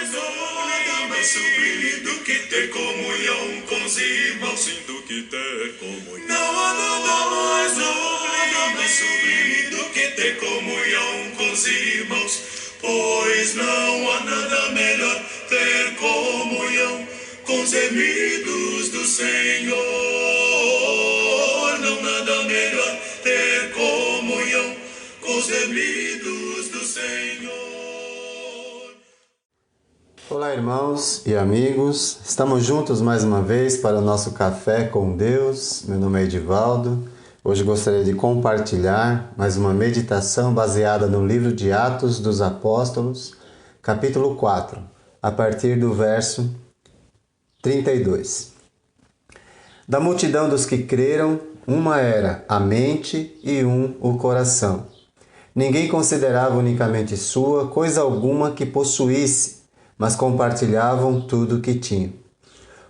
nada mais sublime do que ter comunhão com os irmãos. Sim, do que ter comunhão. Não há nada mais sublime do que ter comunhão com os irmãos. Pois não há nada melhor ter comunhão com os remidos do Senhor. Não nada melhor ter comunhão com os remidos do Senhor. Olá, irmãos e amigos, estamos juntos mais uma vez para o nosso Café com Deus. Meu nome é Edivaldo. Hoje gostaria de compartilhar mais uma meditação baseada no livro de Atos dos Apóstolos, capítulo 4, a partir do verso 32. Da multidão dos que creram, uma era a mente e o coração. Ninguém considerava unicamente sua coisa alguma que possuísse, mas compartilhavam tudo o que tinham.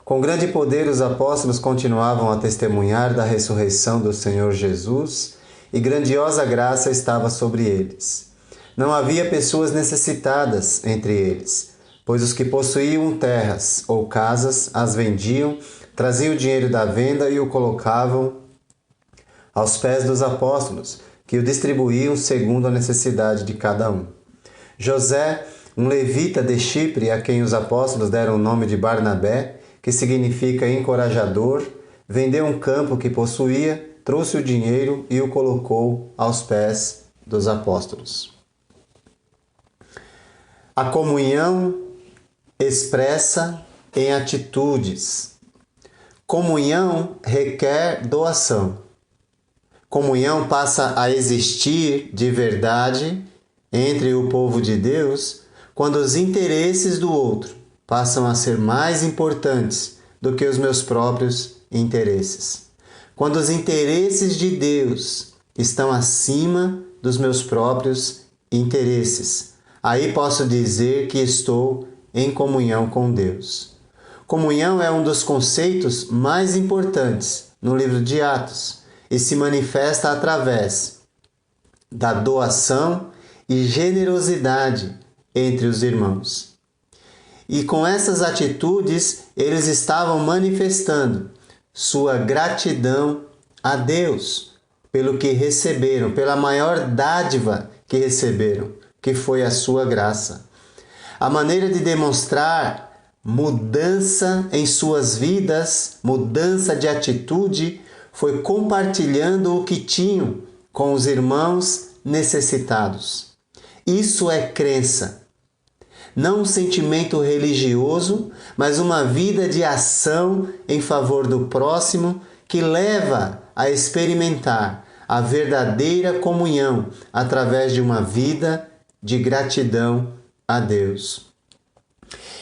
Com grande poder, os apóstolos continuavam a testemunhar da ressurreição do Senhor Jesus, e grandiosa graça estava sobre eles. Não havia pessoas necessitadas entre eles, pois os que possuíam terras ou casas as vendiam, traziam o dinheiro da venda e o colocavam aos pés dos apóstolos, que o distribuíam segundo a necessidade de cada um. José, um levita de Chipre, a quem os apóstolos deram o nome de Barnabé, que significa encorajador, vendeu um campo que possuía, trouxe o dinheiro e o colocou aos pés dos apóstolos. A comunhão expressa em atitudes. Comunhão requer doação. Comunhão passa a existir de verdade entre o povo de Deus quando os interesses do outro passam a ser mais importantes do que os meus próprios interesses. Quando os interesses de Deus estão acima dos meus próprios interesses, aí posso dizer que estou em comunhão com Deus. Comunhão é um dos conceitos mais importantes no livro de Atos e se manifesta através da doação e generosidade entre os irmãos. E com essas atitudes, eles estavam manifestando sua gratidão a Deus pelo que receberam, pela maior dádiva que receberam, que foi a sua graça. A maneira de demonstrar mudança em suas vidas, mudança de atitude, foi compartilhando o que tinham com os irmãos necessitados. Isso é crença. Não um sentimento religioso, mas uma vida de ação em favor do próximo que leva a experimentar a verdadeira comunhão através de uma vida de gratidão a Deus.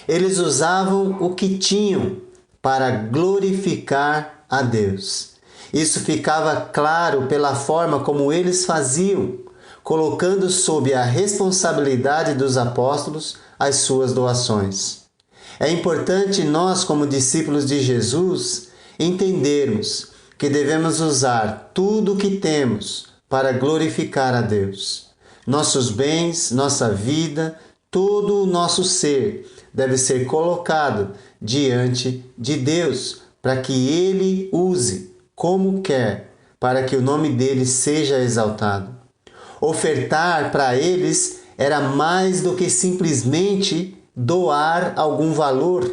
Eles usavam o que tinham para glorificar a Deus. Isso ficava claro pela forma como eles faziam, colocando sob a responsabilidade dos apóstolos as suas doações. É importante nós, como discípulos de Jesus, entendermos que devemos usar tudo o que temos para glorificar a Deus. Nossos bens, nossa vida, todo o nosso ser deve ser colocado diante de Deus para que Ele use como quer, para que o nome dele seja exaltado. Ofertar para eles era mais do que simplesmente doar algum valor.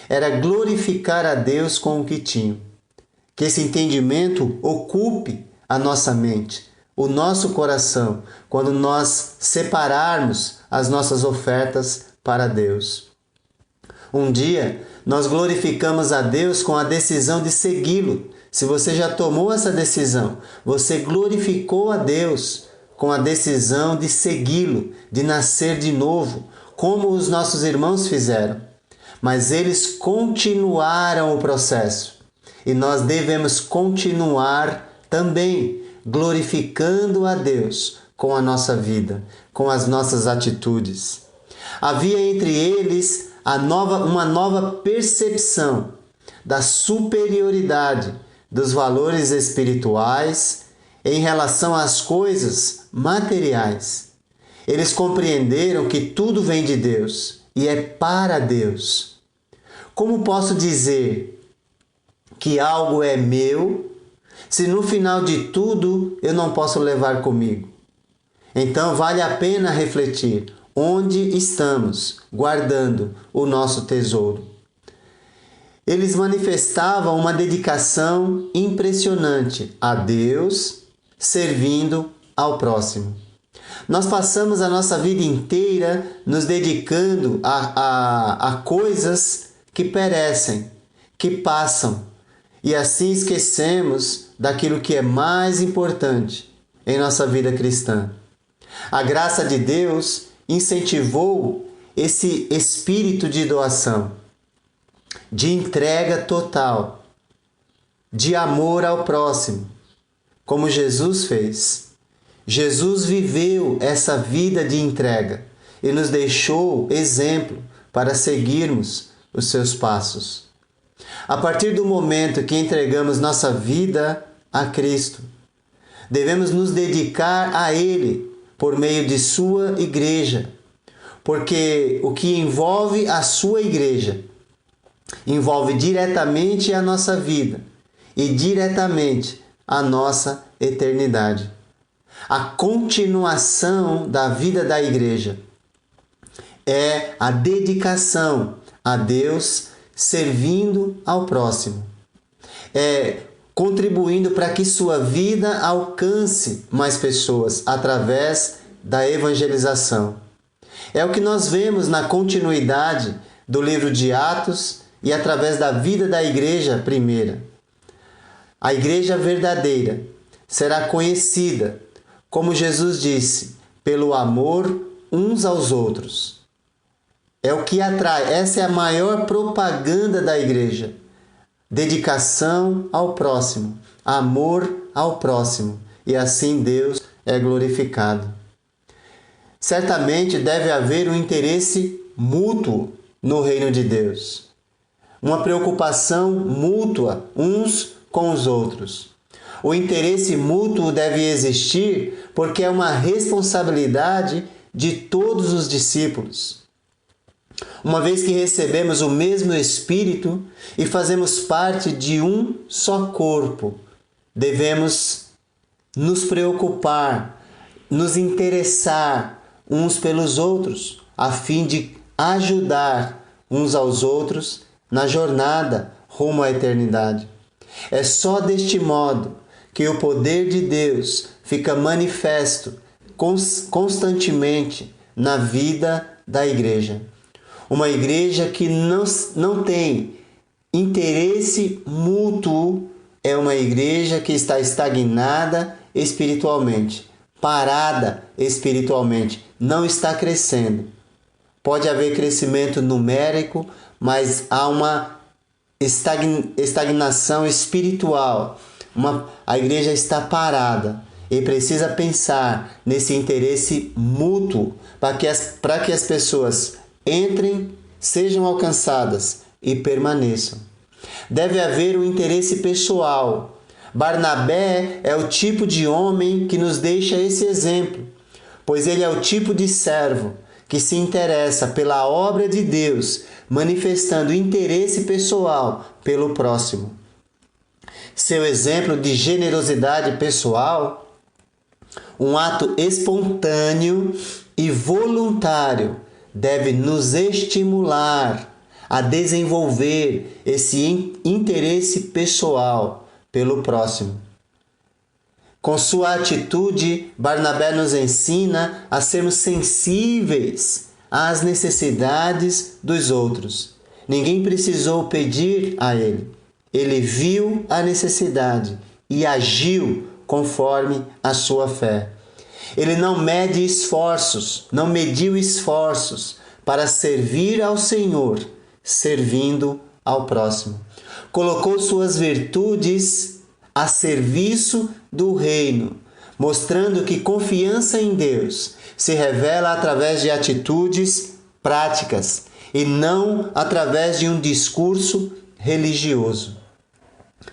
Era glorificar a Deus com o que tinham. Que esse entendimento ocupe a nossa mente, o nosso coração, quando nós separarmos as nossas ofertas para Deus. Um dia, nós glorificamos a Deus com a decisão de segui-lo. Se você já tomou essa decisão, você glorificou a Deus com a decisão de segui-lo, de nascer de novo, como os nossos irmãos fizeram. Mas eles continuaram o processo. E nós devemos continuar também glorificando a Deus com a nossa vida, com as nossas atitudes. Havia entre eles uma nova percepção da superioridade dos valores espirituais em relação às coisas materiais. Eles compreenderam que tudo vem de Deus e é para Deus. Como posso dizer que algo é meu, se no final de tudo eu não posso levar comigo? Então vale a pena refletir onde estamos guardando o nosso tesouro. Eles manifestavam uma dedicação impressionante a Deus, servindo ao próximo. Nós passamos a nossa vida inteira nos dedicando a coisas que perecem, que passam, e assim esquecemos daquilo que é mais importante em nossa vida cristã. A graça de Deus incentivou esse espírito de doação, de entrega total, de amor ao próximo, como Jesus fez. Jesus viveu essa vida de entrega e nos deixou exemplo para seguirmos os seus passos. A partir do momento que entregamos nossa vida a Cristo, devemos nos dedicar a Ele por meio de sua igreja, porque o que envolve a sua igreja envolve diretamente a nossa vida e diretamente a nossa eternidade. A continuação da vida da igreja é a dedicação a Deus, servindo ao próximo. É contribuindo para que sua vida alcance mais pessoas através da evangelização. É o que nós vemos na continuidade do livro de Atos e através da vida da igreja primeira. A igreja verdadeira será conhecida, como Jesus disse, pelo amor uns aos outros. É o que atrai, essa é a maior propaganda da igreja. Dedicação ao próximo, amor ao próximo, e assim Deus é glorificado. Certamente deve haver um interesse mútuo no reino de Deus, uma preocupação mútua uns com os outros. O interesse mútuo deve existir porque é uma responsabilidade de todos os discípulos. Uma vez que recebemos o mesmo Espírito e fazemos parte de um só corpo, devemos nos preocupar, nos interessar uns pelos outros, a fim de ajudar uns aos outros na jornada rumo à eternidade. É só deste modo que o poder de Deus fica manifesto constantemente na vida da igreja. Uma igreja que não tem interesse mútuo é uma igreja que está estagnada espiritualmente, parada espiritualmente, não está crescendo. Pode haver crescimento numérico, mas há uma estagnação espiritual. A igreja está parada e precisa pensar nesse interesse mútuo para que as pessoas entrem, sejam alcançadas e permaneçam. Deve haver um interesse pessoal. Barnabé é o tipo de homem que nos deixa esse exemplo, pois ele é o tipo de servo que se interessa pela obra de Deus, manifestando interesse pessoal pelo próximo. Seu exemplo de generosidade pessoal, um ato espontâneo e voluntário, deve nos estimular a desenvolver esse interesse pessoal pelo próximo. Com sua atitude, Barnabé nos ensina a sermos sensíveis às necessidades dos outros. Ninguém precisou pedir a ele. Ele viu a necessidade e agiu conforme a sua fé. Ele não mediu esforços para servir ao Senhor, servindo ao próximo. Colocou suas virtudes a serviço do reino, mostrando que confiança em Deus se revela através de atitudes práticas e não através de um discurso religioso.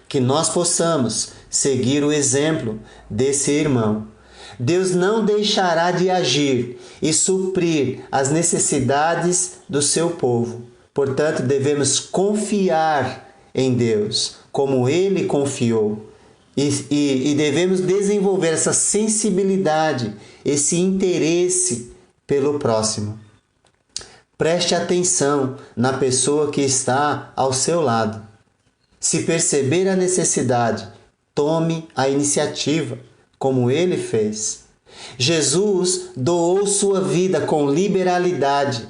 Que nós possamos seguir o exemplo desse irmão. Deus não deixará de agir e suprir as necessidades do seu povo. Portanto, devemos confiar em Deus, como Ele confiou. E devemos desenvolver essa sensibilidade, esse interesse pelo próximo. Preste atenção na pessoa que está ao seu lado. Se perceber a necessidade, tome a iniciativa, como ele fez. Jesus doou sua vida com liberalidade,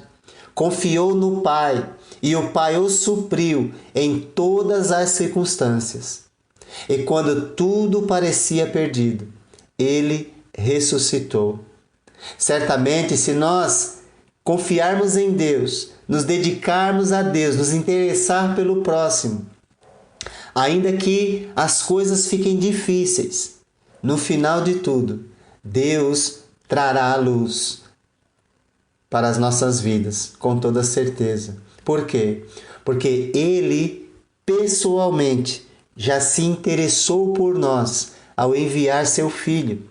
confiou no Pai e o Pai o supriu em todas as circunstâncias. E quando tudo parecia perdido, ele ressuscitou. Certamente, se nós confiarmos em Deus, nos dedicarmos a Deus, nos interessar pelo próximo, ainda que as coisas fiquem difíceis, no final de tudo, Deus trará a luz para as nossas vidas, com toda certeza. Por quê? Porque Ele, pessoalmente, já se interessou por nós ao enviar seu Filho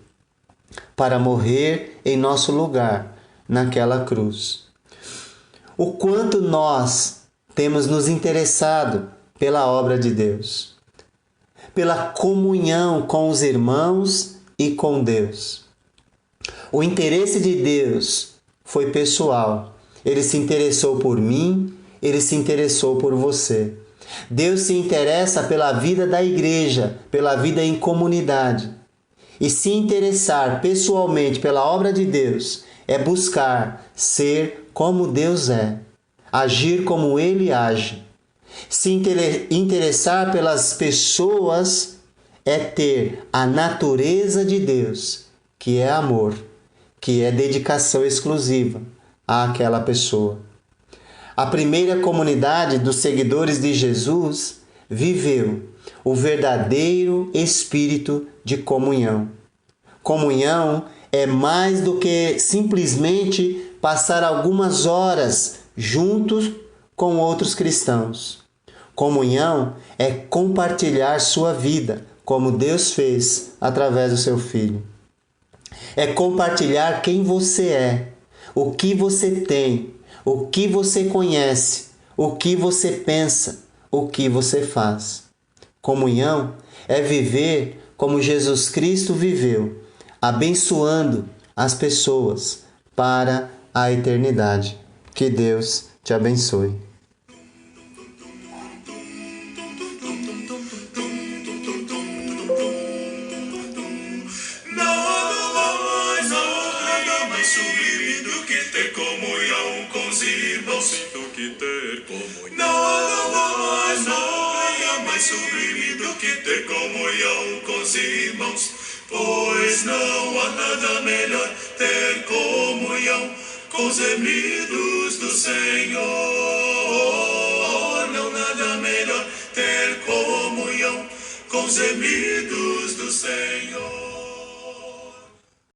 para morrer em nosso lugar naquela cruz. O quanto nós temos nos interessado pela obra de Deus, pela comunhão com os irmãos e com Deus. O interesse de Deus foi pessoal. Ele se interessou por mim, ele se interessou por você. Deus se interessa pela vida da igreja, pela vida em comunidade. E se interessar pessoalmente pela obra de Deus é buscar ser como Deus é, agir como Ele age. Se interessar pelas pessoas é ter a natureza de Deus, que é amor, que é dedicação exclusiva àquela pessoa. A primeira comunidade dos seguidores de Jesus viveu o verdadeiro espírito de comunhão. Comunhão é mais do que simplesmente passar algumas horas juntos com outros cristãos. Comunhão é compartilhar sua vida, como Deus fez através do seu Filho. É compartilhar quem você é, o que você tem, o que você conhece, o que você pensa, o que você faz. Comunhão é viver como Jesus Cristo viveu, abençoando as pessoas para a eternidade. Que Deus te abençoe. Nada mais sublime do que ter comunhão com os irmãos. Do que ter comunhão. Nada mais sublime do que ter comunhão com os irmãos. Pois não há nada melhor ter comunhão com os remidos do Senhor. Não nada melhor ter comunhão com os remidos do Senhor.